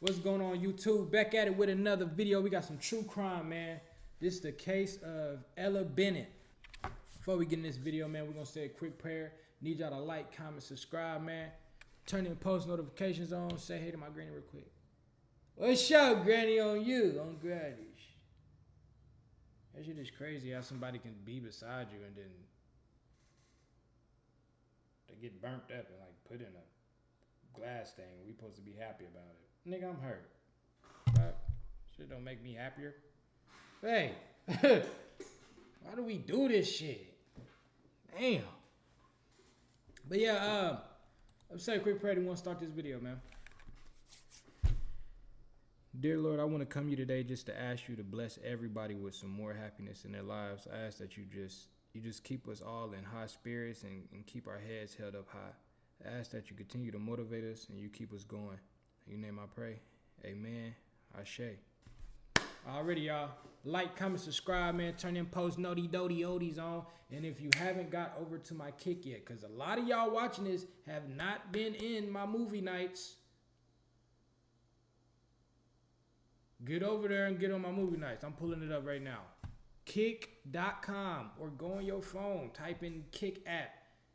What's going on, YouTube? Back at it with another video. We got some true crime, man. This is the case of Ella Bennet. Before we get in this video, man, we're gonna say a quick prayer. Need y'all to like, comment, subscribe, man. Turn in post notifications on. Say hey to my granny real quick. What's up, granny, on you? On granny. That shit is crazy how somebody can be beside you and then they get burnt up and like put in a glass thing. We supposed to be happy about it. Nigga, I'm hurt. But shit don't make me happier. Hey, why do we do this shit? Damn. But yeah, let's say a quick prayer. We want to start this video, man. Dear Lord, I want to come to you today just to ask you to bless everybody with some more happiness in their lives. I ask that you just keep us all in high spirits and keep our heads held up high. I ask that you continue to motivate us and you keep us going. In your name I pray. Amen. Ashe. Already, y'all. Like, comment, subscribe, man. Turn in post noti-doti-oties on. And if you haven't got over to my kick yet, because a lot of y'all watching this have not been in my movie nights, get over there and get on my movie nights. I'm pulling it up right now. Kick.com, or go on your phone. Type in Kick app.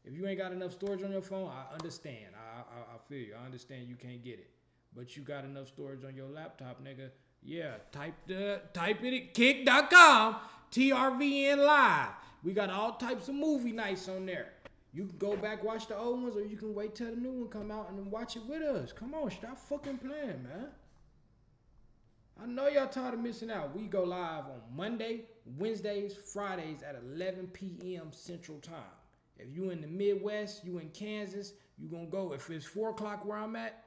If you ain't got enough storage on your phone, I understand. I feel you. I understand you can't get it. But you got enough storage on your laptop, nigga. Yeah, type it at kick.com, TrvnLive. We got all types of movie nights on there. You can go back, watch the old ones, or you can wait till the new one come out and then watch it with us. Come on, stop fucking playing, man. I know y'all tired of missing out. We go live on Monday, Wednesdays, Fridays at 11 p.m. Central Time. If you in the Midwest, you in Kansas, you gonna go. If it's 4 o'clock where I'm at,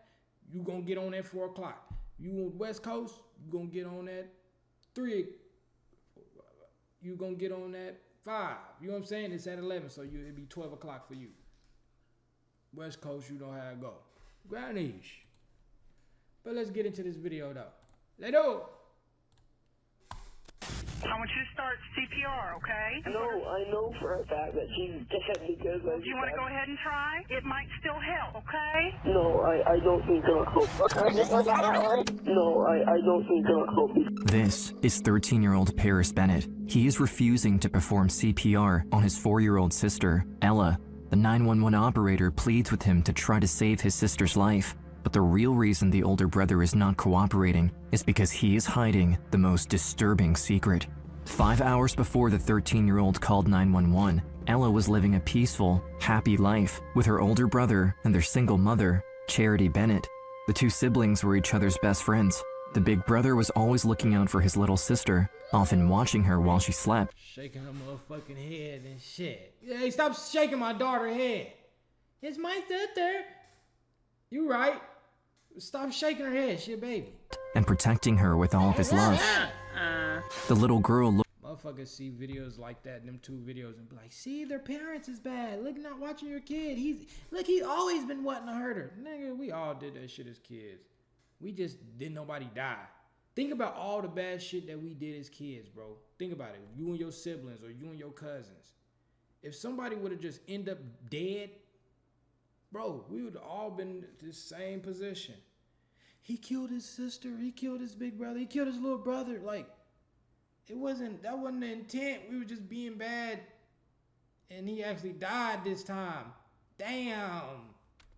you gonna get on at 4 o'clock. You on West Coast, you gonna get on at 3. You gonna get on at 5. You know what I'm saying? It's at 11, so it'd be 12 o'clock for you. West Coast, you know how it go. Grannies. But let's get into this video though. Let's go. I want you to start CPR, okay? No, I know for a fact that she's dead because I... Do you want to go ahead and try? It might still help, okay? No, I don't think it'll help. No, I don't think it'll help. This is 13-year-old Paris Bennet. He is refusing to perform CPR on his 4-year-old sister, Ella. The 911 operator pleads with him to try to save his sister's life. But the real reason the older brother is not cooperating is because he is hiding the most disturbing secret. 5 hours before the 13-year-old called 911, Ella was living a peaceful, happy life with her older brother and their single mother, Charity Bennet. The two siblings were each other's best friends. The big brother was always looking out for his little sister, often watching her while she slept. Shaking her motherfucking head and shit. Hey, stop shaking my daughter's head. It's my sister. You right. Stop shaking her head, she a baby. And protecting her with all of his love. The little girl looked. Motherfuckers see videos like that, them 2 videos, and be like, see, their parents is bad. Look, not watching your kid. He's always been wanting to hurt her. Nigga, we all did that shit as kids. We just didn't nobody die. Think about all the bad shit that we did as kids, bro. Think about it. You and your siblings or you and your cousins. If somebody would have just ended up dead, bro, we would have all been in the same position. He killed his sister. He killed his big brother. He killed his little brother. Like, that wasn't the intent. We were just being bad. And he actually died this time. Damn.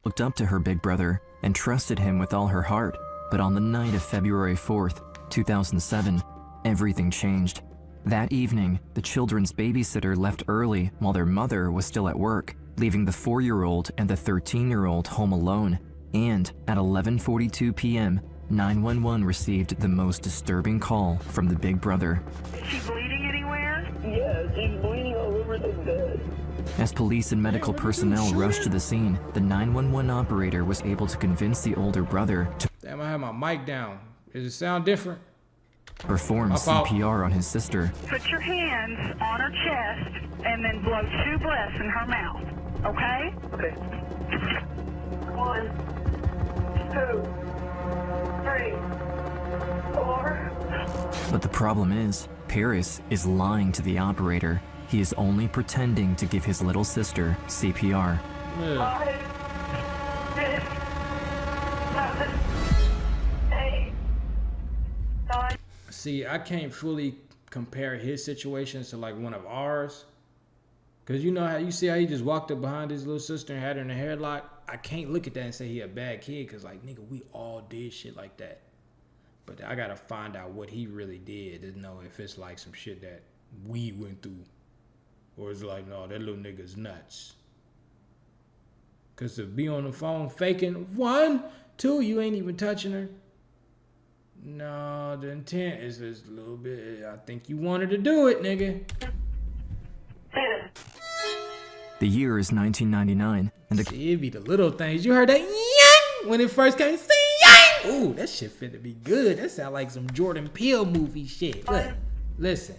Looked up to her big brother and trusted him with all her heart. But on the night of February 4th, 2007, everything changed. That evening, the children's babysitter left early while their mother was still at work, leaving the 4-year-old and the 13-year-old home alone. And at 11:42 p.m., 911 received the most disturbing call from the big brother. Is she bleeding anywhere? Yeah, she's bleeding all over the bed. As police and medical personnel rushed to the scene, the 911 operator was able to convince the older brother to Damn, I have my mic down. Does it sound different? perform CPR on his sister. Put your hands on her chest and then blow 2 breaths in her mouth, okay? Okay. 1, 2, 3, 4. But the problem is, Paris is lying to the operator. He is only pretending to give his little sister CPR. Yeah. 5, 6, 7, 8, See, I can't fully compare his situation to like one of ours. Cause you know how you see how he just walked up behind his little sister and had her in a headlock. I can't look at that and say he a bad kid, cause like nigga, we all did shit like that. But I gotta find out what he really did to know if it's like some shit that we went through, or it's like no, that little nigga's nuts. Cause to be on the phone faking 1, 2, you ain't even touching her. No, the intent is just a little bit. I think you wanted to do it, nigga. The year is 1999, and See, it be the little things. You heard that yang when it first came. See yang. Ooh, that shit finna be good. That sound like some Jordan Peele movie shit. Look, listen.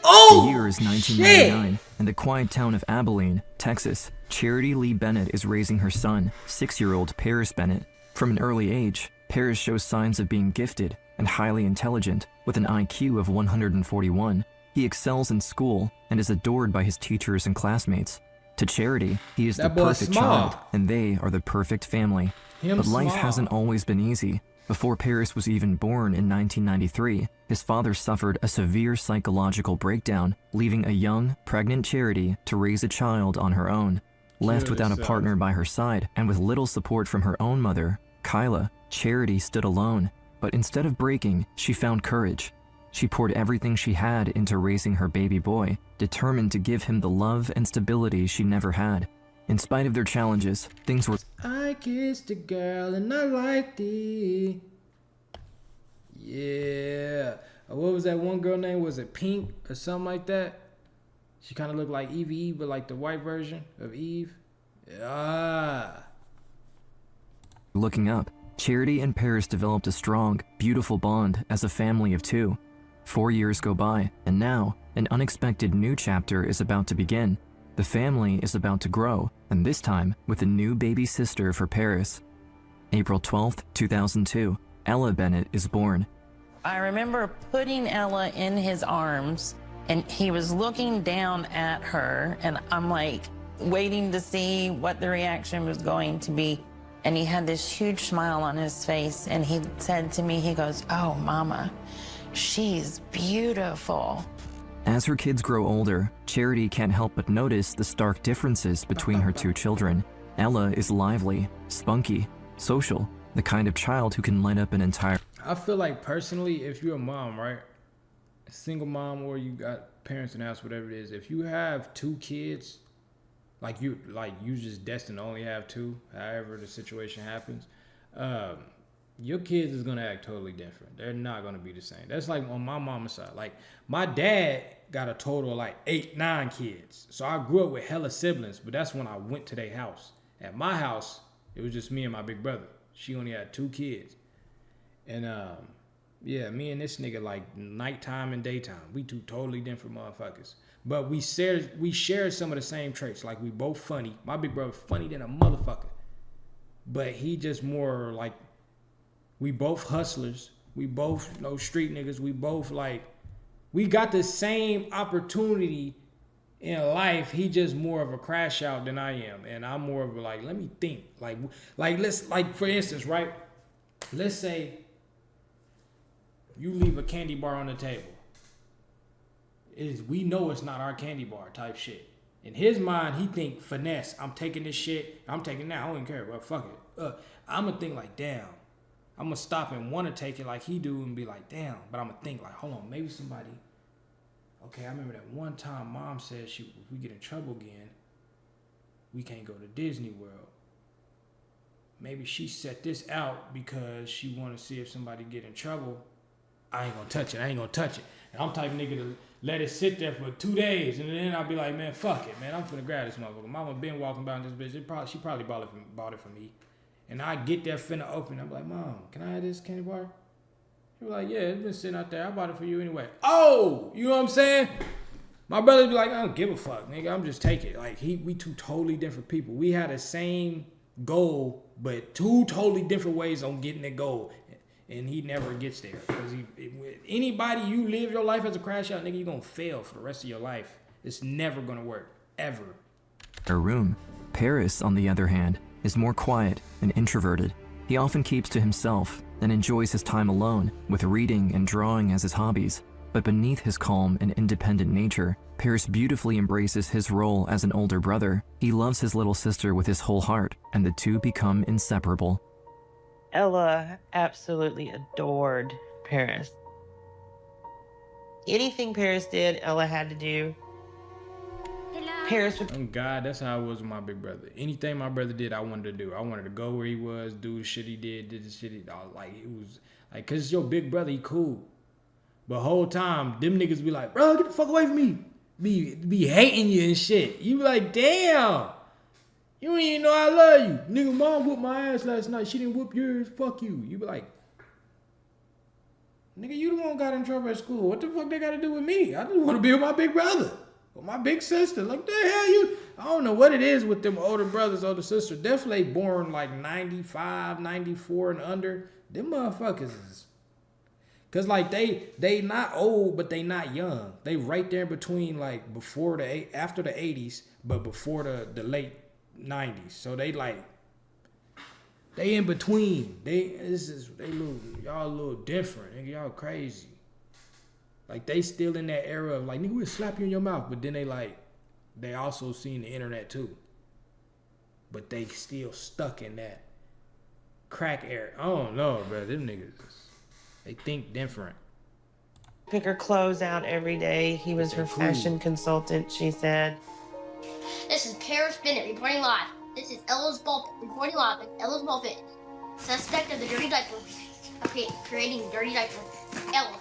Oh, the year is 1999. In the quiet town of Abilene, Texas, Charity Lee Bennet is raising her son, 6-year-old Paris Bennet. From an early age, Paris shows signs of being gifted and highly intelligent, with an IQ of 141. He excels in school and is adored by his teachers and classmates. To Charity, he is the perfect child, and they are the perfect family. But life hasn't always been easy. Before Paris was even born in 1993, his father suffered a severe psychological breakdown, leaving a young, pregnant Charity to raise a child on her own. Left without a partner by her side and with little support from her own mother, Kyla, Charity stood alone. But instead of breaking, she found courage. She poured everything she had into raising her baby boy, determined to give him the love and stability she never had. In spite of their challenges, things were— I kissed a girl and I liked it. Yeah. What was that one girl name? Was it Pink or something like that? She kind of looked like Evie, but like the white version of Eve. Ah. Looking up, Charity and Paris developed a strong, beautiful bond as a family of 2. 4 years go by, and now, an unexpected new chapter is about to begin. The family is about to grow, and this time with a new baby sister for Paris. April 12th, 2002, Ella Bennet is born. I remember putting Ella in his arms, and he was looking down at her, and I'm like waiting to see what the reaction was going to be. And he had this huge smile on his face, and he said to me, he goes, "Oh, Mama, she's beautiful." As her kids grow older, Charity can't help but notice the stark differences between her 2 children. Ella is lively, spunky, social, the kind of child who can light up an entire— I feel like personally, if you're a mom, right? A single mom, or you got parents in the house, whatever it is, if you have 2 kids, like you just destined to only have 2, however the situation happens, your kids is gonna act totally different. They're not gonna be the same. That's like on my mama's side. Like my dad got a total of like 8, 9 kids. So I grew up with hella siblings, but that's when I went to their house. At my house, it was just me and my big brother. She only had 2 kids. And yeah, me and this nigga like nighttime and daytime. We 2 totally different motherfuckers. But we share some of the same traits. Like we both funny. My big brother funny than a motherfucker. But he just more like, we both hustlers. We both street niggas. We both like, we got the same opportunity in life. He just more of a crash out than I am. And I'm more of a like, let me think. Like let's, like for instance, right? Let's say you leave a candy bar on the table. We know it's not our candy bar type shit. In his mind, he think finesse. I'm taking this shit. I'm taking that. I don't even care. Well, fuck it. I'm going to think like, damn. I'm going to stop and want to take it like he do and be like, damn. But I'm going to think like, hold on, maybe somebody. Okay, I remember that one time mom said if we get in trouble again, we can't go to Disney World. Maybe she set this out because she want to see if somebody get in trouble. I ain't going to touch it. And I'm type of nigga to let it sit there for 2 days. And then I'll be like, man, fuck it, man. I'm finna grab this motherfucker. Mama been walking about this bitch. She probably bought it for me. And I get there finna open. I'm like, Mom, can I have this candy bar? She was like, yeah, it's been sitting out there. I bought it for you anyway. Oh, you know what I'm saying? My brother be like, I don't give a fuck, nigga. I'm just taking it. Like, we 2 totally different people. We had the same goal, but 2 totally different ways on getting the goal. And he never gets there. Because anybody you live your life as a crash out, nigga, you're going to fail for the rest of your life. It's never going to work. Ever. Her room. Paris, on the other hand, is more quiet and introverted. He often keeps to himself, and enjoys his time alone, with reading and drawing as his hobbies. But beneath his calm and independent nature, Paris beautifully embraces his role as an older brother. He loves his little sister with his whole heart, and the two become inseparable. Ella absolutely adored Paris. Anything Paris did, Ella had to do. Paris would... Oh God, that's how it was with my big brother. Anything my brother did, I wanted to do. I wanted to go where he was, do the shit he did the shit he like. It was like, cause it's your big brother, he cool. But whole time, them niggas be like, bro, get the fuck away from me. Be hating you and shit. You be like, damn. You don't even know I love you. Nigga, mom whooped my ass last night. She didn't whoop yours. Fuck you. You be like, nigga, you the one who got in trouble at school. What the fuck they got to do with me? I just want to be with my big brother. With my big sister. Like, the hell you? I don't know what it is with them older brothers, older sisters. Definitely born like 95, 94 and under. Them motherfuckers is... Cause like they not old, but they not young. They right there in between, like after the 80s, but before the late 90s. So they in between. Y'all a little different. Nigga, y'all crazy. Like they still in that era of like, nigga, we'll slap you in your mouth. But then they also seen the internet too. But they still stuck in that crack era. I don't know, bro. Them niggas, they think different. pick her clothes out every day. He was her fashion consultant, she said. This is Paris Bennet reporting live. This is Ella's ball reporting live at Ella's ball pit. Suspect of the dirty diaper. Creating dirty diaper. Ella.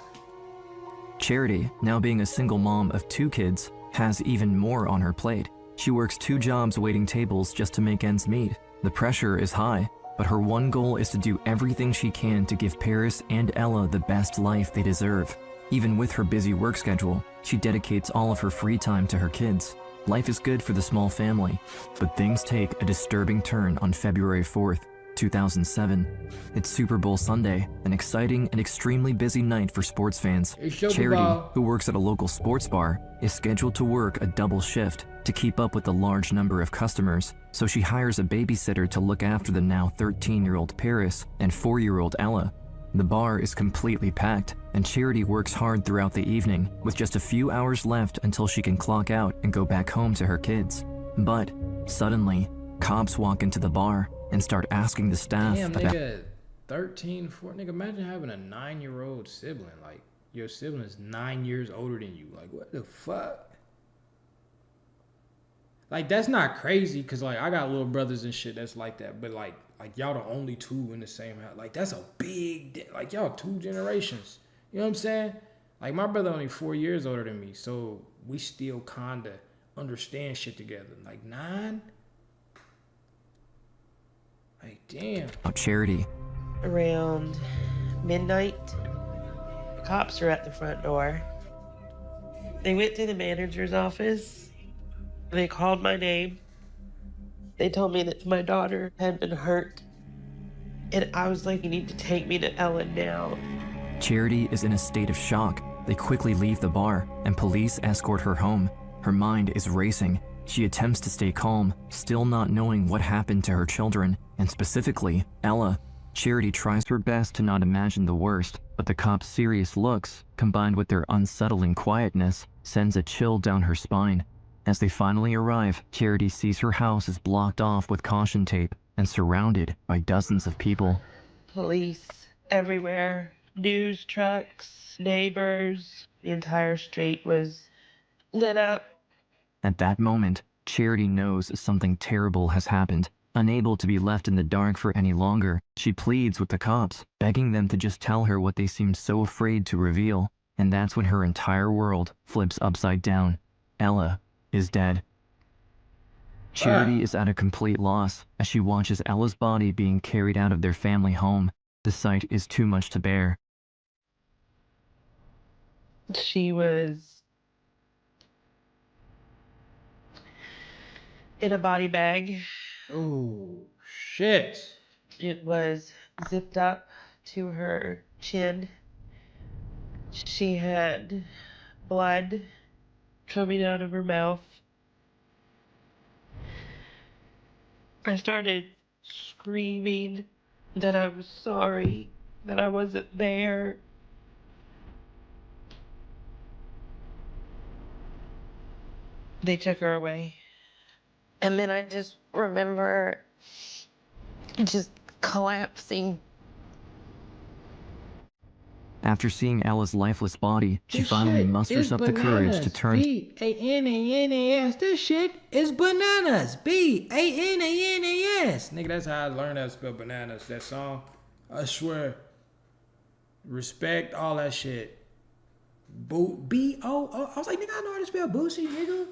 Charity, now being a single mom of 2 kids, has even more on her plate. She works 2 jobs waiting tables just to make ends meet. The pressure is high, but her one goal is to do everything she can to give Paris and Ella the best life they deserve. Even with her busy work schedule, she dedicates all of her free time to her kids. Life is good for the small family, but things take a disturbing turn on February 4th, 2007. It's Super Bowl Sunday, an exciting and extremely busy night for sports fans. Charity, who works at a local sports bar, is scheduled to work a double shift to keep up with the large number of customers, so she hires a babysitter to look after the now 13-year-old Paris and 4-year-old Ella. The bar is completely packed, and Charity works hard throughout the evening, with just a few hours left until she can clock out and go back home to her kids. But suddenly, cops walk into the bar and start asking the staff Damn, about— nigga, 13, 14, nigga, imagine having a 9-year-old sibling. Like, your sibling is 9 years older than you. Like, what the fuck? Like, that's not crazy, because, like, I got little brothers and shit that's like that. But, like y'all the only 2 in the same house. Like, that's a big, like, y'all 2 generations. You know what I'm saying? Like, my brother only 4 years older than me. So, we still kind of understand shit together. Like, 9? Like, damn. Charity. Around midnight, the cops are at the front door. They went to the manager's office. They called my name. They told me that my daughter had been hurt. And I was like, you need to take me to Ella now. Charity is in a state of shock. They quickly leave the bar, and police escort her home. Her mind is racing. She attempts to stay calm, still not knowing what happened to her children, and specifically, Ella. Charity tries her best to not imagine the worst, but the cops' serious looks, combined with their unsettling quietness, sends a chill down her spine. As they finally arrive, Charity sees her house is blocked off with caution tape and surrounded by dozens of people. Police everywhere, news trucks, neighbors. The entire street was lit up. At that moment, Charity knows something terrible has happened. Unable to be left in the dark for any longer, she pleads with the cops, begging them to just tell her what they seem so afraid to reveal. And that's when her entire world flips upside down. Ella is dead. Charity is at a complete loss as she watches Ella's body being carried out of their family home. The sight is too much to bear. She was in a body bag. Oh, shit. It was zipped up to her chin. She had blood coming out of her mouth. I started screaming that I was sorry that I wasn't there. They took her away. And then I just remember just collapsing. After seeing Ella's lifeless body, she finally musters up the courage to turn B-A-N-A-N-A-S. This shit is bananas. B-A-N-A-N-A-S. Nigga, that's how I learned how to spell bananas. That song. I swear. Respect, all that shit. B-O-O. I was like, nigga, I know how to spell Boosie, nigga.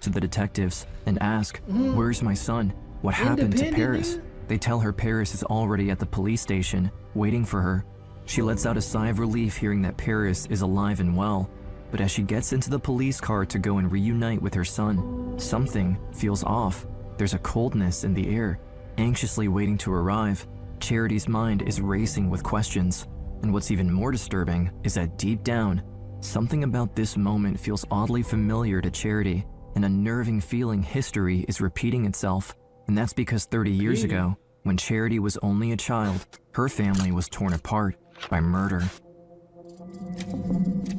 to the detectives and ask, "Where's my son? What happened to Paris?" They tell her Paris is already at the police station, waiting for her. She lets out a sigh of relief hearing that Paris is alive and well, but as she gets into the police car to go and reunite with her son, something feels off. There's a coldness in the air. Anxiously waiting to arrive, Charity's mind is racing with questions. And what's even more disturbing is that deep down, something about this moment feels oddly familiar to Charity. An unnerving feeling history is repeating itself. And that's because 30 years ago, when Charity was only a child, her family was torn apart by murder.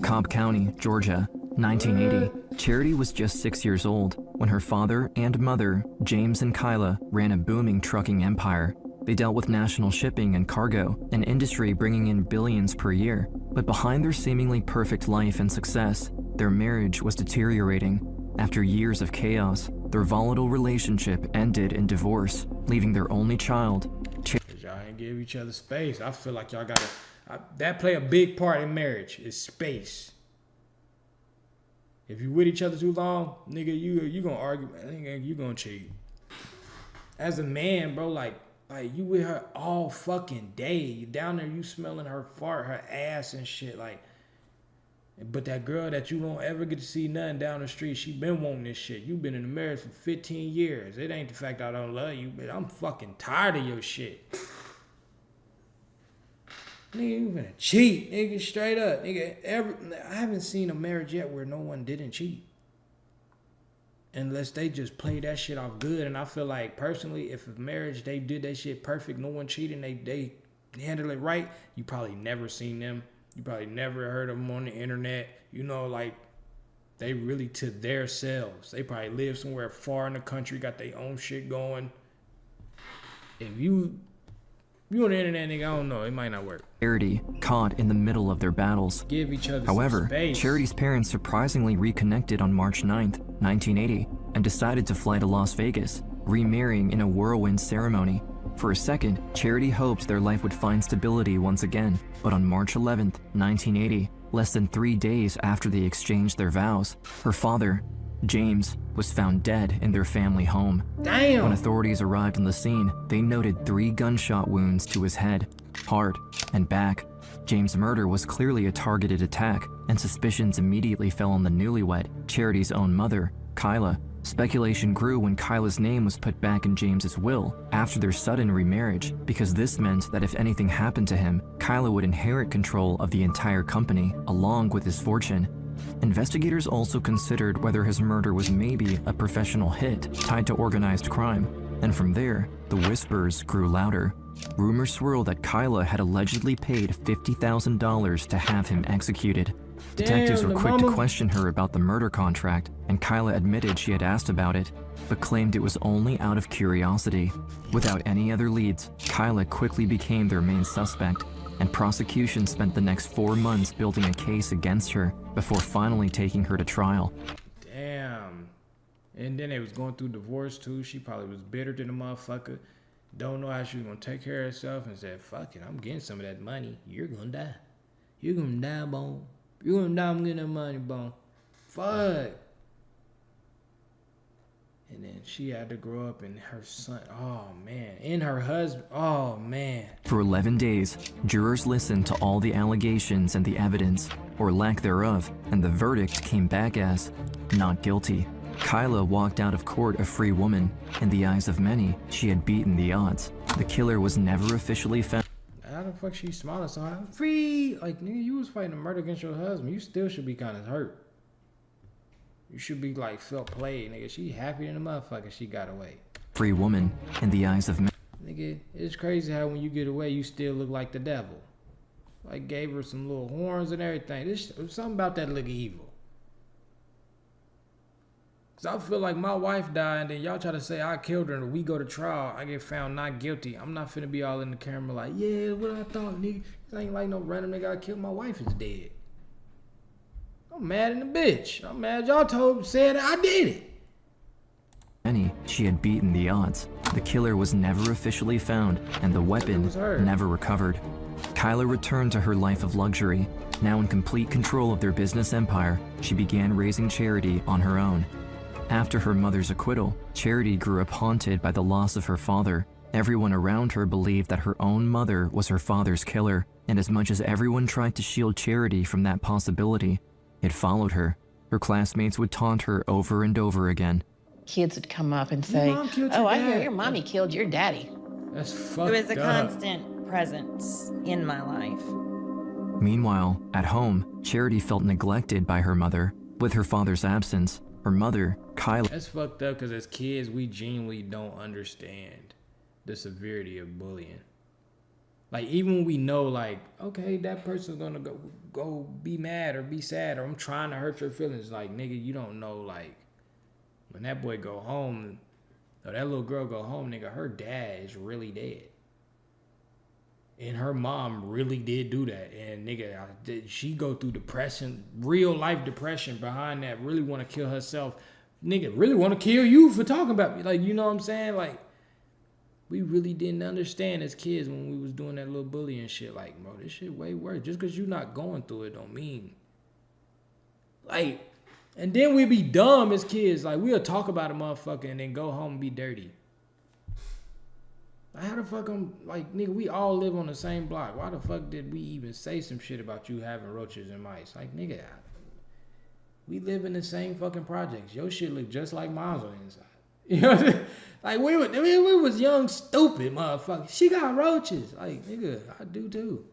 Cobb County, Georgia, 1980. Charity was just 6 years old when her father and mother, James and Kyla, ran a booming trucking empire. They dealt with national shipping and cargo, an industry bringing in billions per year. But behind their seemingly perfect life and success, their marriage was deteriorating. After years of chaos, their volatile relationship ended in divorce, leaving their only child. Y'all ain't give each other space. I feel like y'all gotta, that play a big part in marriage, is space. If you with each other too long, nigga, you gonna argue, nigga, you gonna cheat. As a man, bro, like you with her all fucking day. You down there, you smelling her fart, her ass and shit, like. But that girl that you don't ever get to see nothing down the street, she been wanting this shit. You been in the marriage for 15 years. It ain't the fact I don't love you, but I'm fucking tired of your shit. Nigga, you finna cheat, nigga, straight up. Nigga, I haven't seen a marriage yet where no one didn't cheat. Unless they just play that shit off good. And I feel like, personally, if a marriage, they did that shit perfect, no one cheated, they handled it right, you probably never seen them. You probably never heard of them on the internet. You know, like, they really to their selves. They probably live somewhere far in the country, got their own shit going. If you on the internet, nigga, I don't know. It might not work. Charity caught in the middle of their battles. Give each other However, some space. Charity's parents surprisingly reconnected on March 9th, 1980, and decided to fly to Las Vegas, remarrying in a whirlwind ceremony. For a second, Charity hoped their life would find stability once again, but on March 11th, 1980, less than 3 days after they exchanged their vows, her father, James, was found dead in their family home. Damn! When authorities arrived on the scene, they noted 3 gunshot wounds to his head, heart, and back. James' murder was clearly a targeted attack, and suspicions immediately fell on the newlywed, Charity's own mother, Kyla. Speculation grew when Kyla's name was put back in James's will after their sudden remarriage, because this meant that if anything happened to him, Kyla would inherit control of the entire company, along with his fortune. Investigators also considered whether his murder was maybe a professional hit tied to organized crime, and from there, the whispers grew louder. Rumors swirled that Kyla had allegedly paid $50,000 to have him executed. Detectives were quick to question her about the murder contract, and Kyla admitted she had asked about it, but claimed it was only out of curiosity. Without any other leads, Kyla quickly became their main suspect, and prosecution spent the next 4 months building a case against her before finally taking her to trial. Damn. And then they was going through divorce too. She probably was bitter to the motherfucker. Don't know how she was gonna take care of herself, and said, fuck it, I'm getting some of that money. You're gonna die. You're gonna die, bone. You're gonna die, I'm getting that money, bone. Fuck. And then she had to grow up, and her son, oh man, and her husband, oh man. For 11 days, jurors listened to all the allegations and the evidence, or lack thereof, and the verdict came back as not guilty. Kyla walked out of court a free woman. In the eyes of many, she had beaten the odds. The killer was never officially found. How the fuck she smiling so high? Free! Like, nigga, you was fighting a murder against your husband. You still should be kind of hurt. You should be like, felt played, nigga. She happy in the motherfucker she got away. Free woman in the eyes of many. nigga, it's crazy how when you get away, you still look like the devil. Like, gave her some little horns and everything. There's something about that look evil. Cause I feel like my wife died and then y'all try to say I killed her and we go to trial, I get found not guilty. I'm not finna be all in the camera like, yeah, what I thought, nigga. It ain't like no random nigga I killed. My wife is dead. I'm mad in the bitch. I'm mad y'all said I did it. She had beaten the odds. The killer was never officially found, and the weapon never recovered. Kyla returned to her life of luxury. Now in complete control of their business empire, she began raising Charity on her own. After her mother's acquittal, Charity grew up haunted by the loss of her father. Everyone around her believed that her own mother was her father's killer, and as much as everyone tried to shield Charity from that possibility, it followed her. Her classmates would taunt her over and over again. Kids would come up and say, "Oh, I hear your mommy killed your daddy." That's fucked up. It was a constant presence in my life. Meanwhile, at home, Charity felt neglected by her mother. With her father's absence, her mother, Kyla... That's fucked up because as kids, we genuinely don't understand the severity of bullying. Like, even when we know, like, okay, that person's gonna go be mad or be sad or I'm trying to hurt your feelings. Like, nigga, you don't know, like, when that boy go home, or that little girl go home, nigga, her dad is really dead. And her mom really did do that. And, nigga, she go through depression, real life depression behind that, really want to kill herself. Nigga, really want to kill you for talking about me. Like, you know what I'm saying? Like, we really didn't understand as kids when we was doing that little bullying shit. Like, bro, this shit way worse. Just because you're not going through it don't mean. Like, and then we be dumb as kids. Like, we'll talk about a motherfucker and then go home and be dirty. Like, how the fuck like, nigga, we all live on the same block. Why the fuck did we even say some shit about you having roaches and mice? Like, nigga, we live in the same fucking projects. Your shit look just like mine's on the inside. You know what I'm saying? Like, we was young, stupid motherfuckers. She got roaches. Like, nigga, I do too.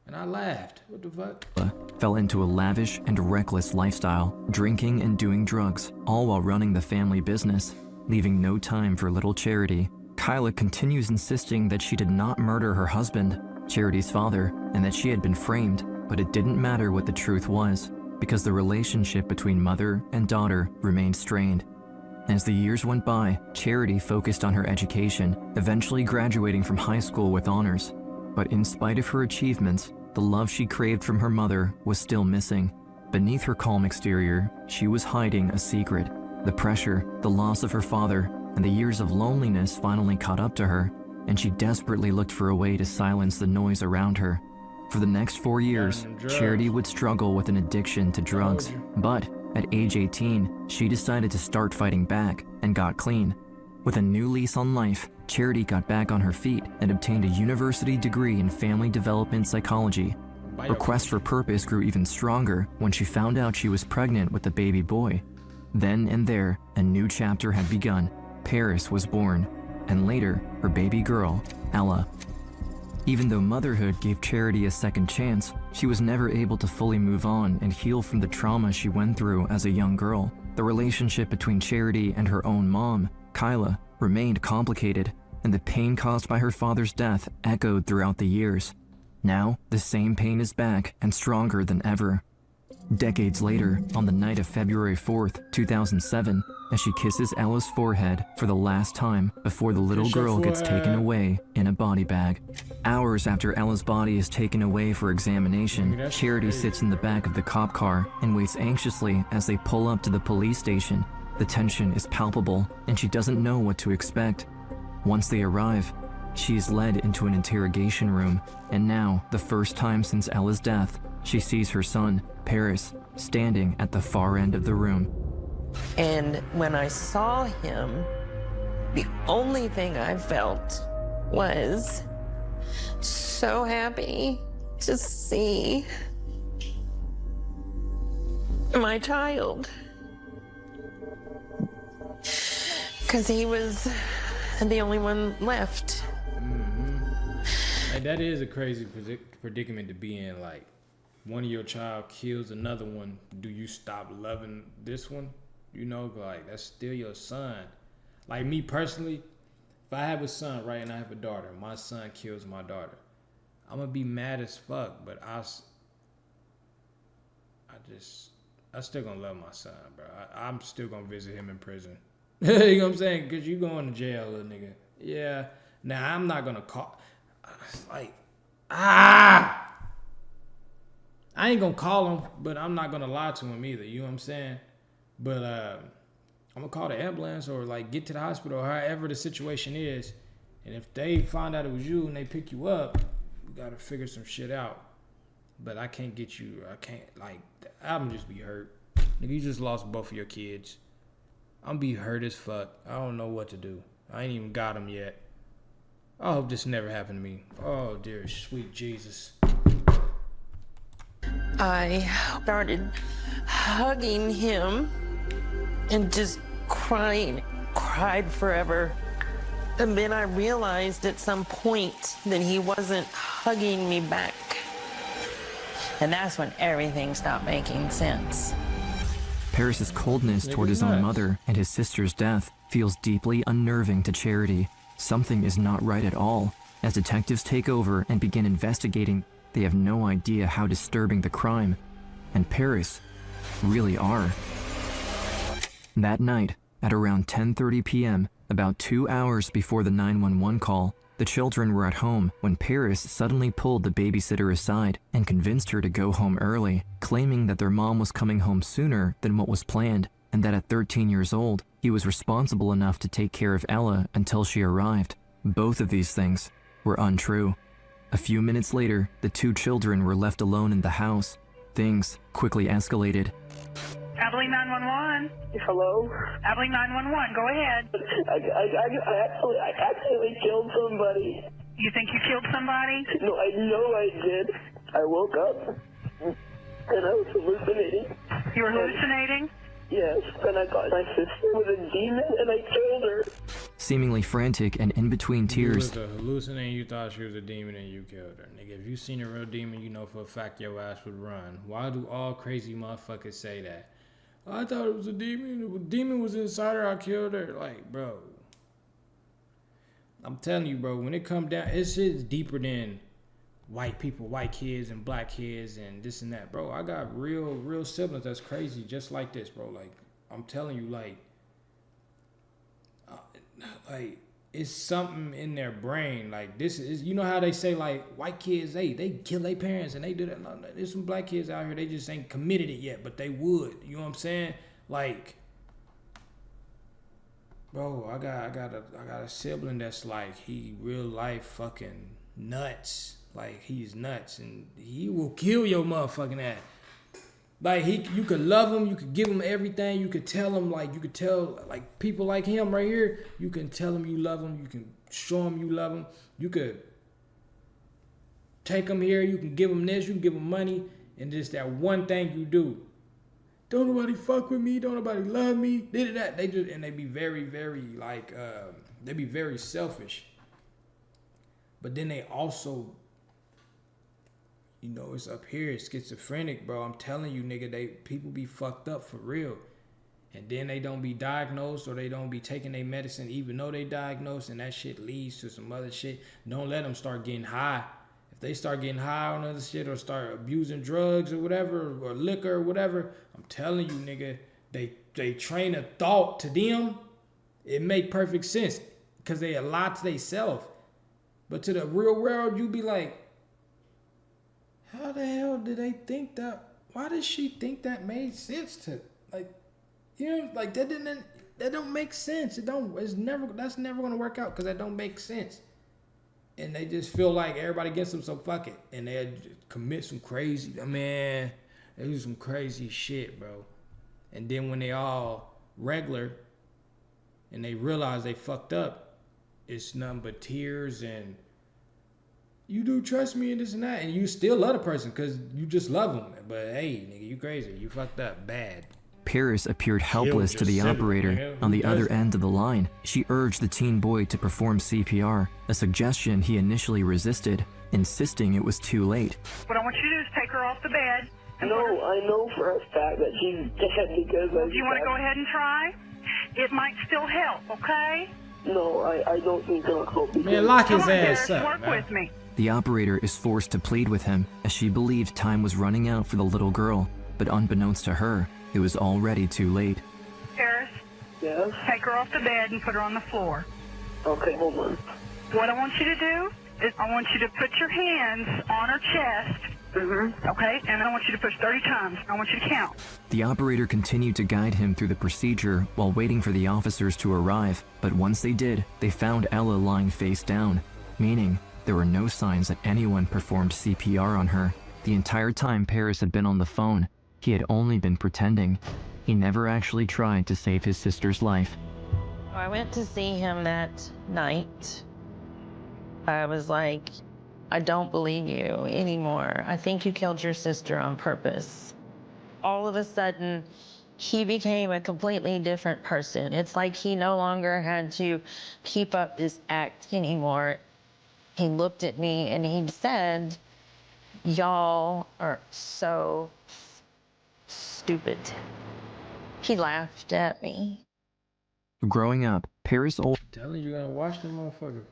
And I laughed. What the fuck? Fell into a lavish and reckless lifestyle, drinking and doing drugs, all while running the family business, leaving no time for little Charity. Kyla continues insisting that she did not murder her husband, Charity's father, and that she had been framed, but it didn't matter what the truth was, because the relationship between mother and daughter remained strained. As the years went by, Charity focused on her education, eventually graduating from high school with honors. But in spite of her achievements, the love she craved from her mother was still missing. Beneath her calm exterior, she was hiding a secret. The pressure, the loss of her father, and the years of loneliness finally caught up to her, and she desperately looked for a way to silence the noise around her. For the next 4 years, Charity would struggle with an addiction to drugs, but at age 18, she decided to start fighting back and got clean. With a new lease on life, Charity got back on her feet and obtained a university degree in family development psychology. Her quest for purpose grew even stronger when she found out she was pregnant with a baby boy. Then and there, a new chapter had begun. Paris was born, and later, her baby girl, Ella. Even though motherhood gave Charity a second chance, she was never able to fully move on and heal from the trauma she went through as a young girl. The relationship between Charity and her own mom, Kyla, remained complicated, and the pain caused by her father's death echoed throughout the years. Now, the same pain is back and stronger than ever. Decades later, on the night of February 4th, 2007, as she kisses Ella's forehead for the last time before the little girl gets taken away in a body bag. Hours after Ella's body is taken away for examination, Charity sits in the back of the cop car and waits anxiously as they pull up to the police station. The tension is palpable, and she doesn't know what to expect. Once they arrive, she is led into an interrogation room, and now, the first time since Ella's death, she sees her son, Paris, standing at the far end of the room. And when I saw him, the only thing I felt was so happy to see my child. Because he was the only one left. Like, that is a crazy predicament to be in. Like, one of your child kills another one. Do you stop loving this one? You know, like, that's still your son. Like, me personally, if I have a son, right, and I have a daughter, my son kills my daughter, I'm gonna be mad as fuck, but I still gonna love my son, bro. I'm still gonna visit him in prison. You know what I'm saying? Cause you going to jail, little nigga. Yeah. Now I'm not gonna call. Like, I ain't gonna call him, but I'm not gonna lie to him either. You know what I'm saying? But I'm gonna call the ambulance or like get to the hospital, or however the situation is. And if they find out it was you and they pick you up, we gotta figure some shit out. But I can't get you. I can't, like, I'm just be hurt. Nigga, you just lost both of your kids. I'm be hurt as fuck. I don't know what to do. I ain't even got them yet. I hope this never happened to me. Oh, dear sweet Jesus. I started hugging him and just cried forever. And then I realized at some point that he wasn't hugging me back. And that's when everything stopped making sense. Paris's coldness toward his own mother and his sister's death feels deeply unnerving to Charity. Something is not right at all. As detectives take over and begin investigating, they have no idea how disturbing the crime and Paris really are. That night, at around 10:30 p.m., about 2 hours before the 911 call, the children were at home when Paris suddenly pulled the babysitter aside and convinced her to go home early, claiming that their mom was coming home sooner than what was planned, and that at 13 years old, he was responsible enough to take care of Ella until she arrived. Both of these things were untrue. A few minutes later, the two children were left alone in the house. Things quickly escalated. Abilene 911. Hello? Abilene 911, go ahead. I accidentally killed somebody. You think you killed somebody? No, I know I did. I woke up and I was hallucinating. You were hallucinating? Yes, and I thought my sister was a demon and I killed her. Seemingly frantic and in between tears. You was hallucinating, you thought she was a demon and you killed her. Nigga, if you seen a real demon, you know for a fact your ass would run. Why do all crazy motherfuckers say that? I thought it was a demon. The demon was inside her, I killed her. Like, bro. I'm telling you, bro, when it come down, it's shit's deeper than white people, white kids and black kids and this and that. Bro, I got real siblings that's crazy just like this, bro. Like, I'm telling you, like, it's something in their brain. Like, this is, you know how they say, like, white kids, they kill their parents and they do that. No, there's some black kids out here, they just ain't committed it yet, but they would. You know what I'm saying? Like, bro, I got a sibling that's like, he real life fucking nuts. Like, he's nuts and he will kill your motherfucking ass. Like, you could love him, you could give him everything, you could tell him, like, you could tell, like, people like him right here, you can tell him you love him, you can show him you love him, you could take him here, you can give him this, you can give him money, and just that one thing you do. Don't nobody fuck with me, don't nobody love me, did that. They be very, very, like, they be very selfish. But then they also, you know, it's up here, it's schizophrenic, bro. I'm telling you, nigga, people be fucked up for real. And then they don't be diagnosed or they don't be taking their medicine even though they diagnosed, and that shit leads to some other shit. Don't let them start getting high. If they start getting high on other shit or start abusing drugs or whatever, or liquor or whatever, I'm telling you, nigga, they train a thought to them. It make perfect sense because they a lot to themselves. But to the real world, you be like, how the hell did they think that? Why did she think that made sense to, like, you know, like that don't make sense. That's never gonna work out because that don't make sense. And they just feel like everybody gets them, so fuck it. And they commit some crazy, man, they do some crazy shit, bro. And then when they all regular and they realize they fucked up, it's nothing but tears and you do trust me and this and that, and you still love the person because you just love them. But hey, nigga, you crazy. You fucked up bad. Paris appeared helpless to the operator on the other end of the line. She urged the teen boy to perform CPR, a suggestion he initially resisted, insisting it was too late. What I want you to do is take her off the bed. No, I know for a fact that she's dead because Do you want to go ahead and try? It might still help, okay? No, I don't think I'll help you. Man, lock his Come on, ass Paris, up, work man. with me. The operator is forced to plead with him as she believed time was running out for the little girl, but unbeknownst to her, it was already too late. Paris, Yes? take her off the bed and put her on the floor. Okay, hold on. What I want you to do is I want you to put your hands on her chest, okay? And I want you to push 30 times. I want you to count. The operator continued to guide him through the procedure while waiting for the officers to arrive, but once they did, they found Ella lying face down, meaning there were no signs that anyone performed CPR on her. The entire time Paris had been on the phone, he had only been pretending. He never actually tried to save his sister's life. I went to see him that night. I was like, I don't believe you anymore. I think you killed your sister on purpose. All of a sudden, he became a completely different person. It's like he no longer had to keep up this act anymore. He looked at me and he said, y'all are so stupid. He laughed at me. Growing up, Paris Telling you, gonna watch them motherfuckers.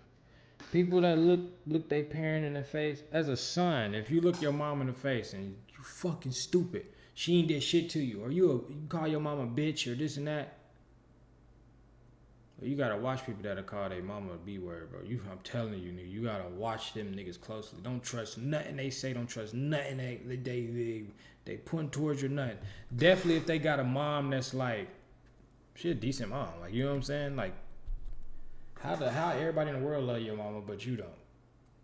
People that look their parent in the face. As a son, if you look your mom in the face and you fucking stupid, she ain't did shit to you, or you call your mom a bitch or this and that. You gotta watch people that'll call their mama a B-word, bro. I'm telling you, nigga, you gotta watch them niggas closely. Don't trust nothing they say. Don't trust nothing they putting towards you. Nothing. Definitely if they got a mom that's like, she a decent mom. Like, you know what I'm saying? Like, how everybody in the world love your mama, but you don't.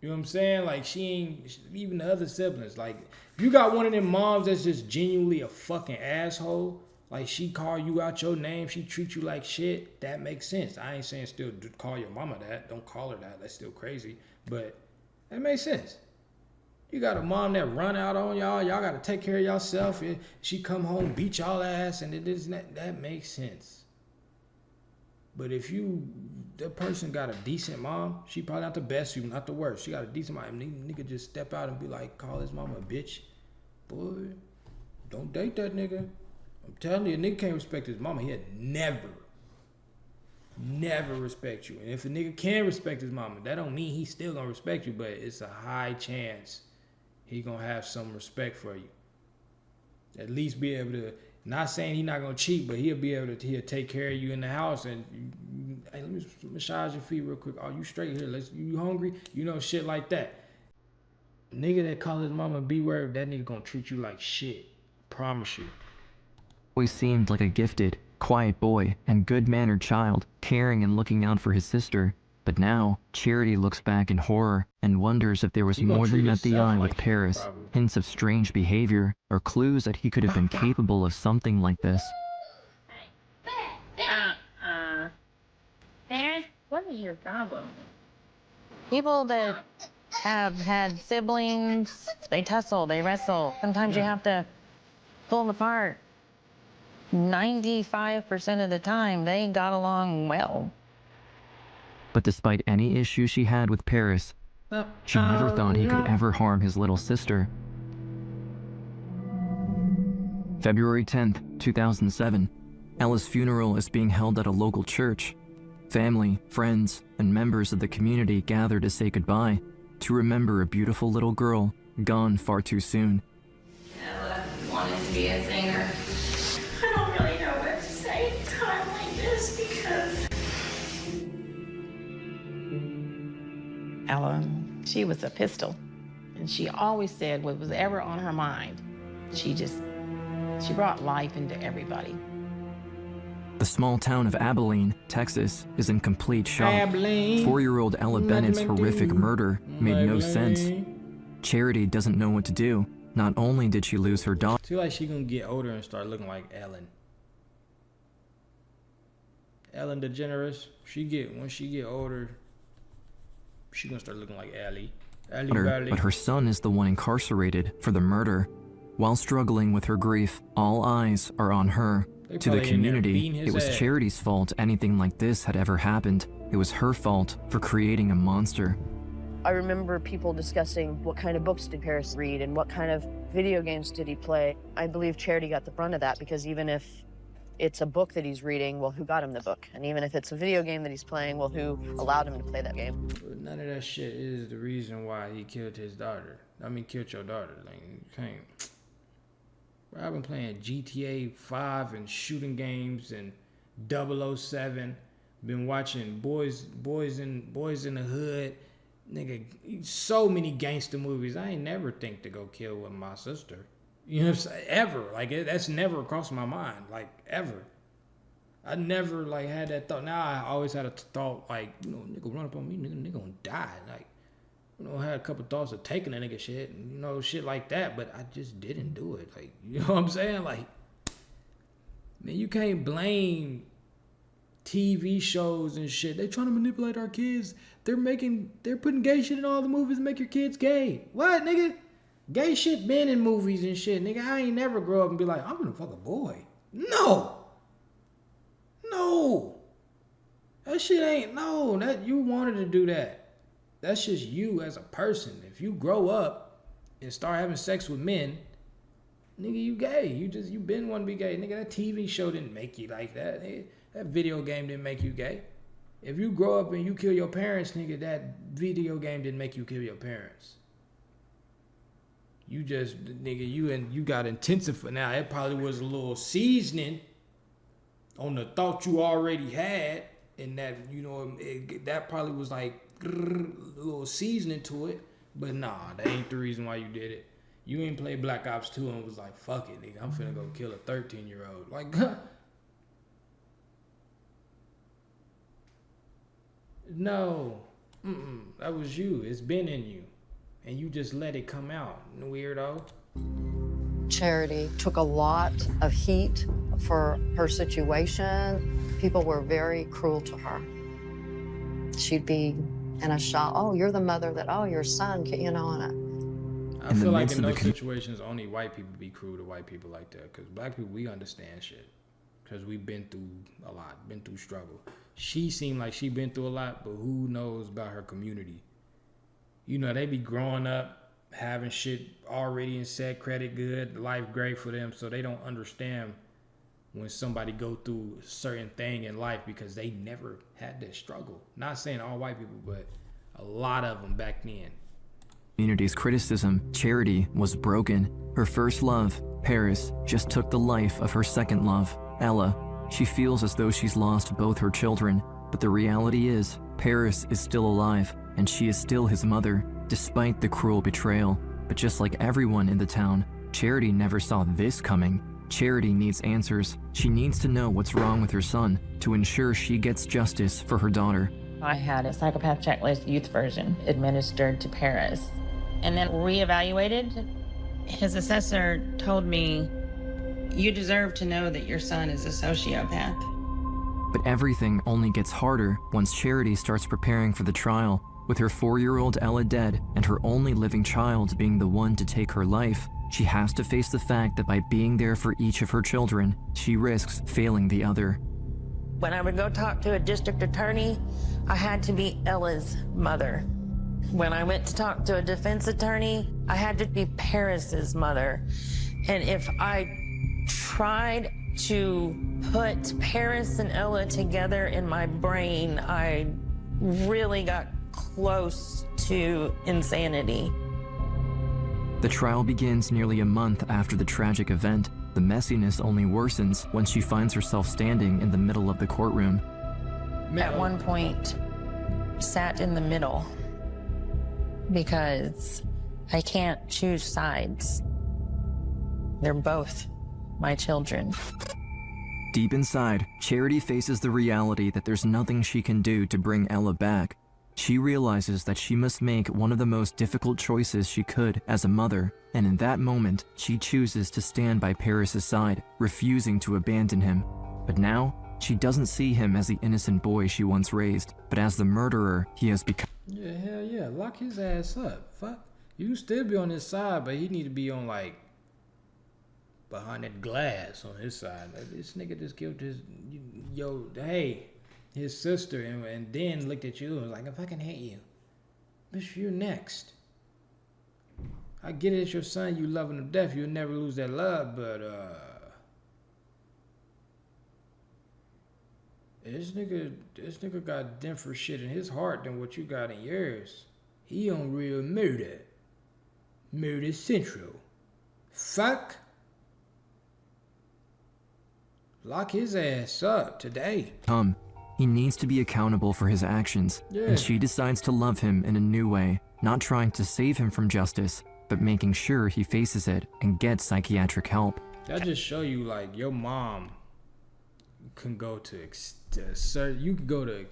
You know what I'm saying? Like, she ain't, even the other siblings. Like, if you got one of them moms that's just genuinely a fucking asshole, like she call you out your name, she treat you like shit, that makes sense. I ain't saying still call your mama that. Don't call her that. That's still crazy. But that makes sense. You got a mom that run out on y'all. Y'all got to take care of yourself. She come home, beat y'all ass, and it is that makes sense. But if that person got a decent mom, she probably not the best, she not the worst. She got a decent mom. Nigga just step out and be like, call his mama a bitch. Boy, don't date that nigga. I'm telling you, a nigga can't respect his mama. He'll never respect you. And if a nigga can respect his mama, that don't mean he still gonna respect you, but it's a high chance he gonna have some respect for you. At least be able to, not saying he not gonna cheat, but he'll be able to, he'll take care of you in the house and, hey, let me massage your feet real quick. Are you straight here? You hungry? You know, shit like that. Nigga that call his mama B-word, that nigga gonna treat you like shit. Promise you. always seemed like a gifted, quiet boy and good-mannered child, caring and looking out for his sister. But now, Charity looks back in horror and wonders if there was more than met the eye with Paris, hints of strange behavior, or clues that he could have been capable of something like this. Paris, what is your problem? People that have had siblings, they tussle, they wrestle. Sometimes you have to pull them apart. 95% of the time, they got along well. But despite any issues she had with Paris, she never thought he could ever harm his little sister. February 10th, 2007. Ella's funeral is being held at a local church. Family, friends, and members of the community gather to say goodbye, to remember a beautiful little girl gone far too soon. Ella wanted to be a singer. I don't really know what to say at a time like this because Ella, she was a pistol, and she always said what was ever on her mind. She brought life into everybody. The small town of Abilene, Texas, is in complete shock. Abilene. 4-year-old Ella Bennett's horrific murder made no sense. Charity doesn't know what to do. Not only did she lose her daughter, I feel like she gonna get older and start looking like Ellen. Ellen DeGeneres. When she get older, she gonna start looking like Ellie. but her son is the one incarcerated for the murder. While struggling with her grief, all eyes are on her. To the community, it was Charity's fault anything like this had ever happened. It was her fault for creating a monster. I remember people discussing what kind of books did Paris read and what kind of video games did he play. I believe Charity got the brunt of that because even if it's a book that he's reading, well, who got him the book? And even if it's a video game that he's playing, well, who allowed him to play that game? But none of that shit is the reason why he killed his daughter. I mean, killed your daughter. Like, you can't. Bro, I've been playing GTA 5 and shooting games and 007. Been watching Boys in the Hood. Nigga, so many gangster movies. I ain't never think to go kill with my sister. You know what I'm saying? Ever. Like, that's never crossed my mind. Like, ever. I never, like, had that thought. Now I always had a thought, like, you know, nigga run up on me, nigga gonna die. Like, you know, I had a couple thoughts of taking a nigga shit, and, you know, shit like that, but I just didn't do it. Like, you know what I'm saying? Like, man, you can't blame TV shows and shit. They trying to manipulate our kids. They're putting gay shit in all the movies to make your kids gay. What, nigga? Gay shit been in movies and shit, nigga. I ain't never grow up and be like, I'm gonna fuck a boy. No. That shit ain't, no. That you wanted to do that. That's just you as a person. If you grow up and start having sex with men, nigga, you gay. You been wanting to be gay. Nigga, that TV show didn't make you like that. Nigga, that video game didn't make you gay. If you grow up and you kill your parents, nigga, that video game didn't make you kill your parents. You just, nigga, you got intensified. Now, it probably was a little seasoning on the thought you already had, and that, you know, that probably was like a little seasoning to it. But nah, that ain't the reason why you did it. You ain't played Black Ops 2 and was like, fuck it, nigga, I'm finna go kill a 13-year-old. Like, no. That was you. It's been in you. And you just let it come out, weirdo. Charity took a lot of heat for her situation. People were very cruel to her. She'd be in a shock. Oh, you're the mother that, oh, your son, you know, and I feel like in those situations, only white people be cruel to white people like that. Because black people, we understand shit. Because we've been through a lot, been through struggle. She seemed like she been through a lot, but who knows about her community? You know, they be growing up, having shit already in set, credit good, life great for them, so they don't understand when somebody go through a certain thing in life because they never had that struggle. Not saying all white people, but a lot of them back then. Community's criticism, Charity was broken. Her first love, Paris, just took the life of her second love, Ella. She feels as though she's lost both her children, but the reality is, Paris is still alive, and she is still his mother, despite the cruel betrayal. But just like everyone in the town, Charity never saw this coming. Charity needs answers. She needs to know what's wrong with her son to ensure she gets justice for her daughter. I had a psychopath checklist youth version administered to Paris and then reevaluated. His assessor told me, you deserve to know that your son is a sociopath. But everything only gets harder once Charity starts preparing for the trial. With her 4-year-old Ella dead and her only living child being the one to take her life, she has to face the fact that by being there for each of her children, she risks failing the other. When I would go talk to a district attorney, I had to be Ella's mother. When I went to talk to a defense attorney, I had to be Paris's mother. And if I tried to put Paris and Ella together in my brain, I really got close to insanity. The trial begins nearly a month after the tragic event. The messiness only worsens when she finds herself standing in the middle of the courtroom. At one point, sat in the middle because I can't choose sides. They're both my children. Deep inside, Charity faces the reality that there's nothing she can do to bring Ella back. She realizes that she must make one of the most difficult choices she could as a mother, and in that moment, she chooses to stand by Paris's side, refusing to abandon him. But now, she doesn't see him as the innocent boy she once raised, but as the murderer he has become. Yeah, hell yeah, lock his ass up. Fuck, you still be on his side, but he need to be on, like, behind that glass on his side. Like, this nigga just killed his, his sister, and then looked at you and was like, I fucking hate you. Bitch, you're next. I get it, it's your son, you love him to death, you'll never lose that love, but This nigga got different shit in his heart than what you got in yours. He on real murder. Murder Central. Fuck. Lock his ass up today. He needs to be accountable for his actions, and she decides to love him in a new way, not trying to save him from justice, but making sure he faces it and gets psychiatric help. That just show you, like, your mom can go to you can go to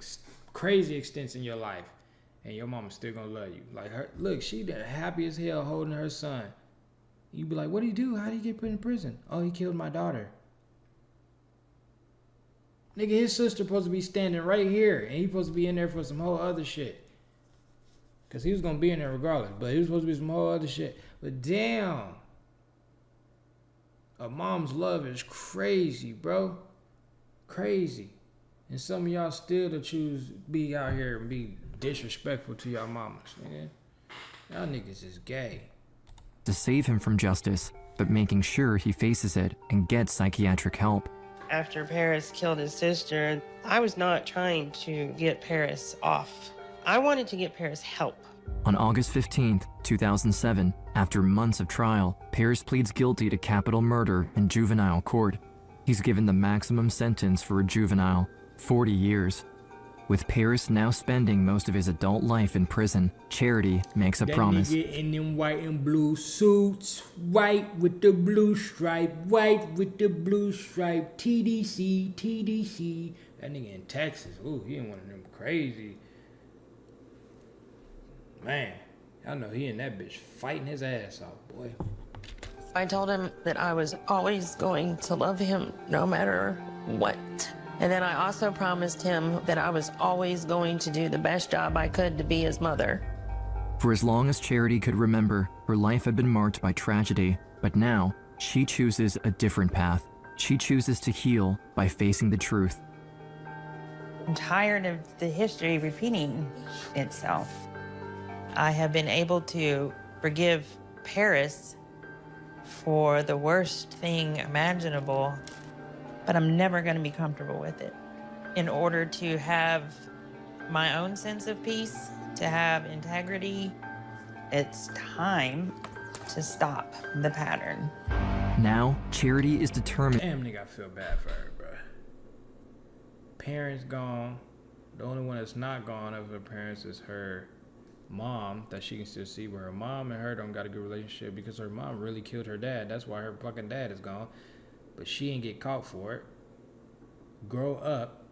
crazy extents in your life, and your mama's still gonna love you. Like, her, look, she there happy as hell holding her son. You be like, what did he do? How did he get put in prison? Oh, he killed my daughter. Nigga, his sister supposed to be standing right here, and he supposed to be in there for some whole other shit. Cause he was gonna be in there regardless, but he was supposed to be some whole other shit. But damn, a mom's love is crazy, bro. Crazy. And some of y'all still to choose be out here and be disrespectful to y'all mamas, nigga. Y'all niggas is gay. To save him from justice, but making sure he faces it and gets psychiatric help. After Paris killed his sister, I was not trying to get Paris off. I wanted to get Paris help. On August 15th, 2007, after months of trial, Paris pleads guilty to capital murder in juvenile court. He's given the maximum sentence for a juvenile, 40 years. With Paris now spending most of his adult life in prison, Charity makes a promise. That nigga in them white and blue suits, white with the blue stripe, white with the blue stripe, TDC, TDC. That nigga in Texas, ooh, he ain't one of them crazy. Man, I know he and that bitch fighting his ass off, boy. I told him that I was always going to love him no matter what. And then I also promised him that I was always going to do the best job I could to be his mother. For as long as Charity could remember, her life had been marked by tragedy, but now she chooses a different path. She chooses to heal by facing the truth. I'm tired of the history repeating itself. I have been able to forgive Paris for the worst thing imaginable, but I'm never going to be comfortable with it. In order to have my own sense of peace, to have integrity, it's time to stop the pattern. Now, Charity is determined. Damn, nigga, I feel bad for her, bro. Parents gone. The only one that's not gone of her parents is her mom, that she can still see, where her mom and her don't got a good relationship because her mom really killed her dad. That's why her fucking dad is gone. But she ain't get caught for it. Grow up,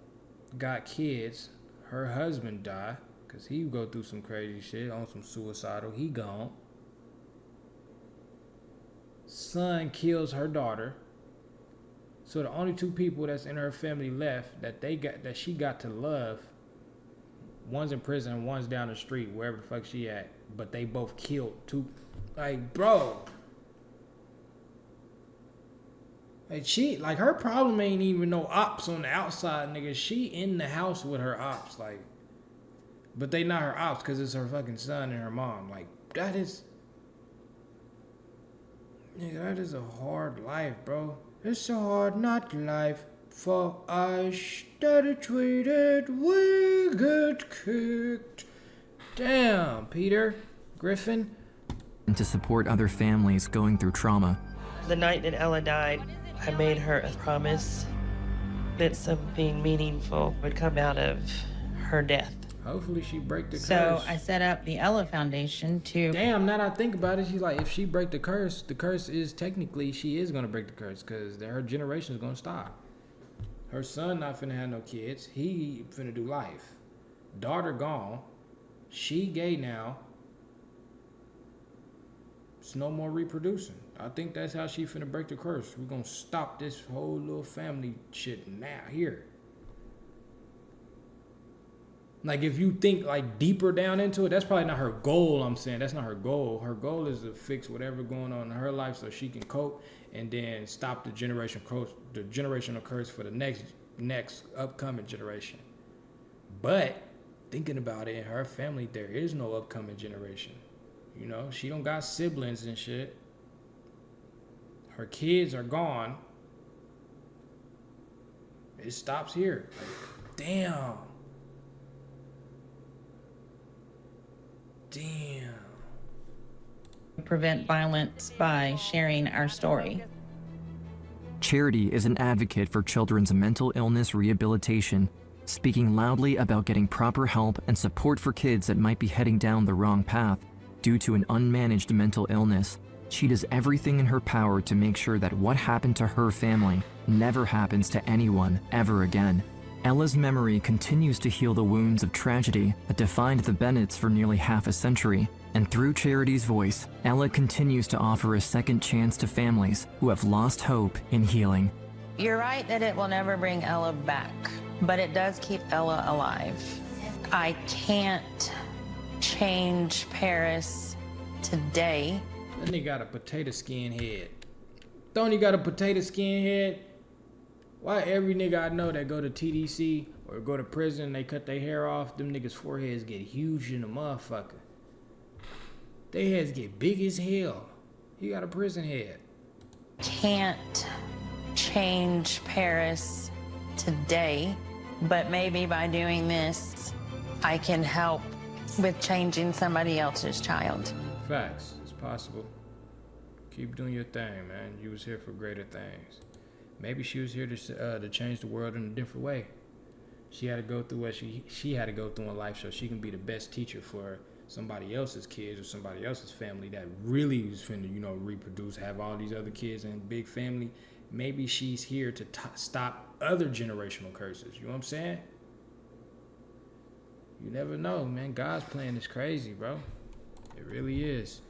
got kids. Her husband died because he go through some crazy shit, on some suicidal. He gone. Son kills her daughter. So the only two people that's in her family left that she got to love, one's in prison and one's down the street, wherever the fuck she at. But they both killed two. Like, bro. Like, her problem ain't even no ops on the outside, nigga. She in the house with her ops, like. But they not her ops because it's her fucking son and her mom. Like, that is. Nigga, that is a hard life, bro. It's a hard not life for us that are treated, we get kicked. Damn, Peter Griffin. And to support other families going through trauma. The night that Ella died, I made her a promise that something meaningful would come out of her death. Hopefully she break the curse. So I set up the Ella Foundation to... Damn, now that I think about it, she's like, if she break the curse is technically, she is going to break the curse because her generation is going to stop. Her son not finna have no kids. He finna do life. Daughter gone. She gay now. It's no more reproducing. I think that's how she finna break the curse. We're gonna stop this whole little family shit now, here. Like, if you think, like, deeper down into it, that's probably not her goal, I'm saying. That's not her goal. Her goal is to fix whatever going on in her life so she can cope and then stop the generational curse for the next upcoming generation. But, thinking about it, in her family, there is no upcoming generation. You know, she don't got siblings and shit. Her kids are gone. It stops here. Like, Damn. Damn. Prevent violence by sharing our story. Charity is an advocate for children's mental illness rehabilitation, speaking loudly about getting proper help and support for kids that might be heading down the wrong path due to an unmanaged mental illness. She does everything in her power to make sure that what happened to her family never happens to anyone ever again. Ella's memory continues to heal the wounds of tragedy that defined the Bennets for nearly half a century, and through Charity's voice, Ella continues to offer a second chance to families who have lost hope in healing. You're right that it will never bring Ella back, but it does keep Ella alive. I can't change Paris today. That nigga got a potato skin head. Don't he got a potato skin head? Why every nigga I know that go to TDC or go to prison, they cut their hair off, them niggas' foreheads get huge in the motherfucker. They heads get big as hell. He got a prison head. Can't change Paris today, but maybe by doing this, I can help with changing somebody else's child. Facts. It's possible. Keep doing your thing, man. You was here for greater things. Maybe she was here to change the world in a different way. She had to go through what she had to go through in life so she can be the best teacher for somebody else's kids or somebody else's family that really is finna, you know, reproduce, have all these other kids and big family. Maybe she's here to stop other generational curses. You know what I'm saying? You never know, man. God's plan is crazy, bro. It really is.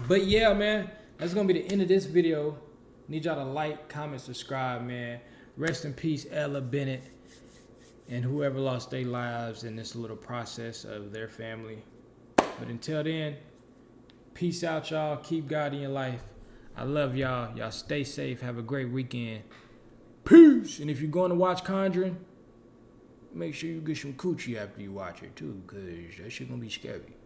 But yeah, man, that's gonna be the end of this video. Need y'all to like, comment, subscribe, man. Rest in peace, Ella Bennet, and whoever lost their lives in this little process of their family. But until then, peace out, y'all. Keep God in your life. I love y'all. Y'all stay safe. Have a great weekend. Peace. And if you're going to watch Conjuring, make sure you get some coochie after you watch it, too, because that shit gonna be scary.